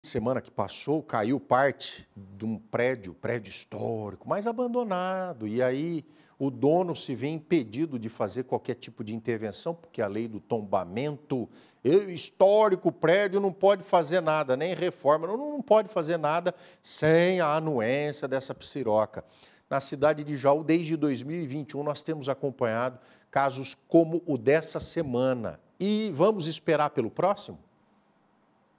Semana que passou, caiu parte de um prédio histórico, mas abandonado. E aí o dono se vê impedido de fazer qualquer tipo de intervenção, porque a lei do tombamento, histórico, prédio não pode fazer nada, nem reforma, não pode fazer nada sem a anuência dessa psiroca. Na cidade de Jaú, desde 2021, nós temos acompanhado casos como o dessa semana. E vamos esperar pelo próximo?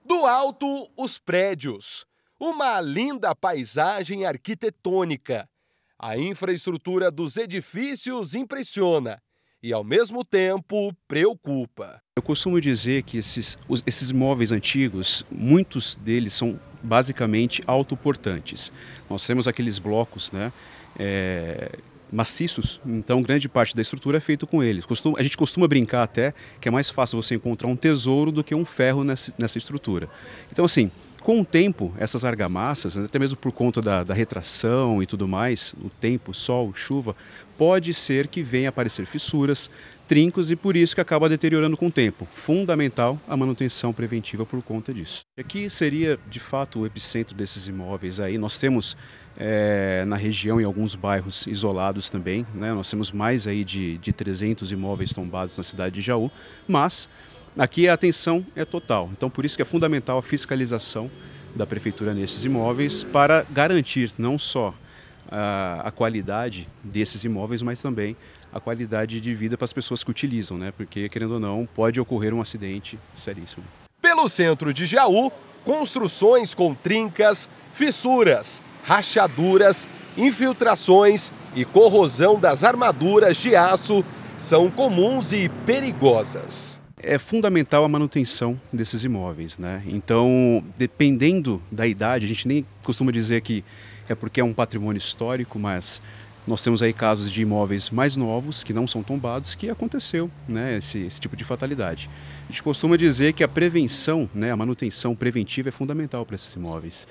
Do alto, os prédios. Uma linda paisagem arquitetônica. A infraestrutura dos edifícios impressiona e, ao mesmo tempo, preocupa. Eu costumo dizer que esses imóveis antigos, muitos deles são basicamente autoportantes. Nós temos aqueles blocos, né, maciços, então grande parte da estrutura é feita com eles. A gente costuma brincar até que é mais fácil você encontrar um tesouro do que um ferro nessa estrutura. Então, assim, com o tempo, essas argamassas, até mesmo por conta da retração e tudo mais, o tempo, sol, chuva, pode ser que venha a aparecer fissuras, trincos, e por isso que acaba deteriorando com o tempo. Fundamental a manutenção preventiva por conta disso. Aqui seria, de fato, o epicentro desses imóveis aí. Nós temos na região, em alguns bairros isolados também, né? Nós temos mais aí de 300 imóveis tombados na cidade de Jaú, mas aqui a atenção é total. Então, por isso que é fundamental a fiscalização da prefeitura nesses imóveis para garantir não só a qualidade desses imóveis, mas também a qualidade de vida para as pessoas que utilizam, né? Porque, querendo ou não, pode ocorrer um acidente seríssimo. Pelo centro de Jaú, construções com trincas, fissuras, rachaduras, infiltrações e corrosão das armaduras de aço são comuns e perigosas. É fundamental a manutenção desses imóveis, né? Então, dependendo da idade, a gente nem costuma dizer que é porque é um patrimônio histórico, mas nós temos aí casos de imóveis mais novos, que não são tombados, que aconteceu, né, esse tipo de fatalidade. A gente costuma dizer que a prevenção, né, a manutenção preventiva é fundamental para esses imóveis.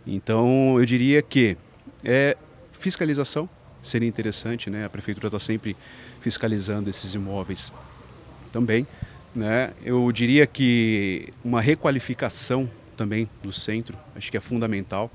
Então, eu diria que fiscalização seria interessante, né? A prefeitura está sempre fiscalizando esses imóveis também, né? Eu diria que uma requalificação também do centro, acho que é fundamental.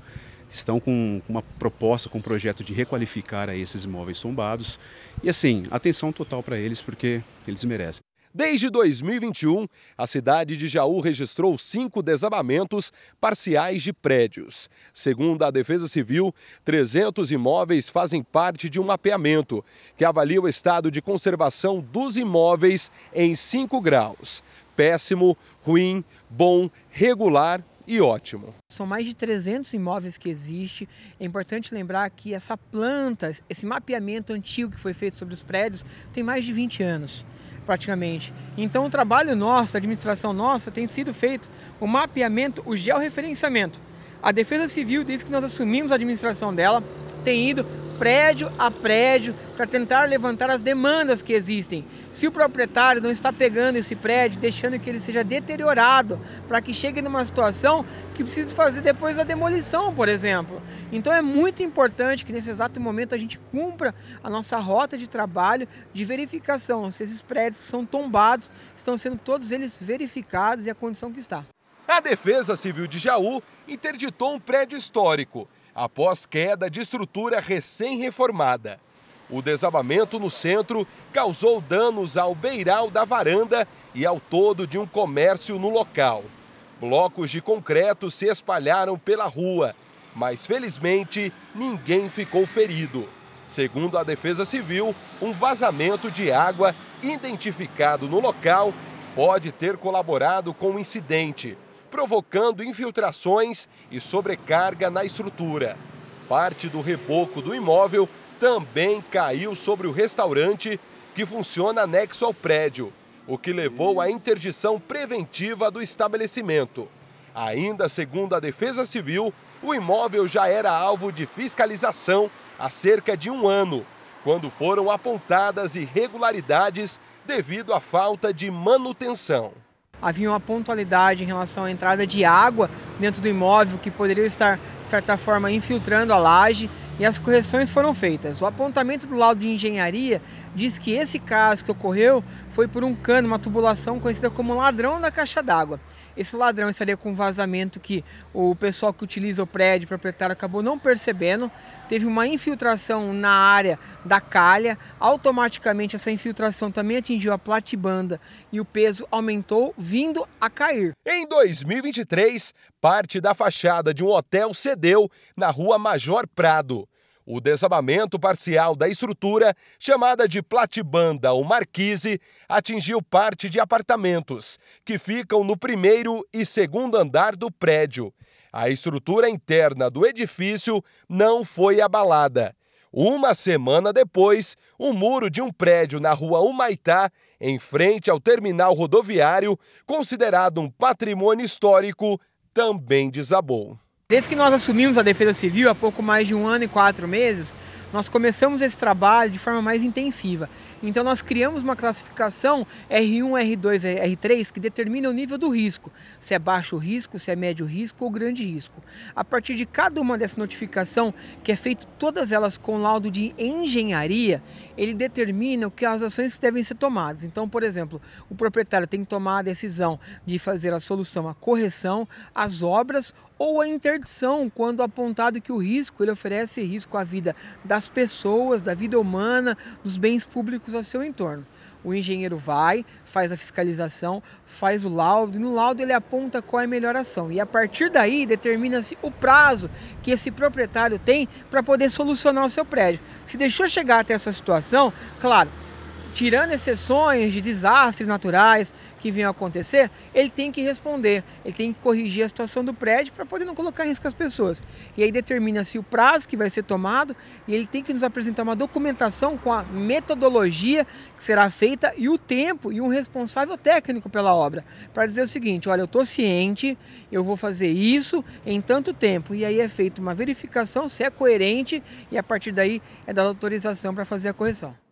Estão com uma proposta, com um projeto de requalificar aí esses imóveis tombados. E assim, atenção total para eles, porque eles merecem. Desde 2021, a cidade de Jaú registrou 5 desabamentos parciais de prédios. Segundo a Defesa Civil, 300 imóveis fazem parte de um mapeamento que avalia o estado de conservação dos imóveis em 5 graus: péssimo, ruim, bom, regular e ótimo. São mais de 300 imóveis que existem. É importante lembrar que essa planta, esse mapeamento antigo que foi feito sobre os prédios, tem mais de 20 anos, praticamente. Então o trabalho nosso, a administração nossa, tem sido feito o mapeamento, o georreferenciamento. A Defesa Civil, desde que nós assumimos a administração dela, tem ido prédio a prédio para tentar levantar as demandas que existem. Se o proprietário não está pegando esse prédio, deixando que ele seja deteriorado, para que chegue numa situação que precisa fazer depois da demolição, por exemplo. Então é muito importante que nesse exato momento a gente cumpra a nossa rota de trabalho de verificação, se esses prédios que são tombados estão sendo todos eles verificados e a condição que está. A Defesa Civil de Jaú interditou um prédio histórico após queda de estrutura recém-reformada. O desabamento no centro causou danos ao beiral da varanda e ao todo de um comércio no local. Blocos de concreto se espalharam pela rua, mas felizmente ninguém ficou ferido. Segundo a Defesa Civil, um vazamento de água identificado no local pode ter colaborado com o incidente, provocando infiltrações e sobrecarga na estrutura. Parte do reboco do imóvel também caiu sobre o restaurante, que funciona anexo ao prédio, o que levou à interdição preventiva do estabelecimento. Ainda segundo a Defesa Civil, o imóvel já era alvo de fiscalização há cerca de 1 ano, quando foram apontadas irregularidades devido à falta de manutenção. Havia uma pontualidade em relação à entrada de água dentro do imóvel que poderia estar, de certa forma, infiltrando a laje, e as correções foram feitas. O apontamento do laudo de engenharia diz que esse caso que ocorreu foi por um cano, uma tubulação conhecida como ladrão da caixa d'água. esse ladrão estaria com vazamento que o pessoal que utiliza o prédio, o proprietário, acabou não percebendo. Teve uma infiltração na área da calha, automaticamente essa infiltração também atingiu a platibanda e o peso aumentou, vindo a cair. Em 2023, parte da fachada de um hotel cedeu na rua Major Prado. O desabamento parcial da estrutura, chamada de platibanda ou marquise, atingiu parte de apartamentos, que ficam no primeiro e segundo andar do prédio. A estrutura interna do edifício não foi abalada. Uma semana depois, o muro de um prédio na rua Humaitá, em frente ao terminal rodoviário, considerado um patrimônio histórico, também desabou. Desde que nós assumimos a Defesa Civil, há pouco mais de 1 ano e 4 meses, nós começamos esse trabalho de forma mais intensiva. Então nós criamos uma classificação R1, R2, R3 que determina o nível do risco, se é baixo risco, se é médio risco ou grande risco. A partir de cada uma dessa notificação, que é feito todas elas com laudo de engenharia, ele determina as ações que devem ser tomadas. Então, por exemplo, o proprietário tem que tomar a decisão de fazer a solução, a correção, as obras ou a interdição, quando apontado que o risco, ele oferece risco à vida das pessoas, da vida humana, dos bens públicos ao seu entorno. O engenheiro vai, faz a fiscalização, faz o laudo, e no laudo ele aponta qual é a melhor ação. E a partir daí determina-se o prazo que esse proprietário tem para poder solucionar o seu prédio. Se deixou chegar até essa situação, claro, tirando exceções de desastres naturais que venham a acontecer, ele tem que responder, ele tem que corrigir a situação do prédio para poder não colocar em risco as pessoas. E aí determina-se o prazo que vai ser tomado e ele tem que nos apresentar uma documentação com a metodologia que será feita e o tempo e um responsável técnico pela obra, para dizer o seguinte: olha, eu estou ciente, eu vou fazer isso em tanto tempo. E aí é feita uma verificação se é coerente e a partir daí é dada autorização para fazer a correção.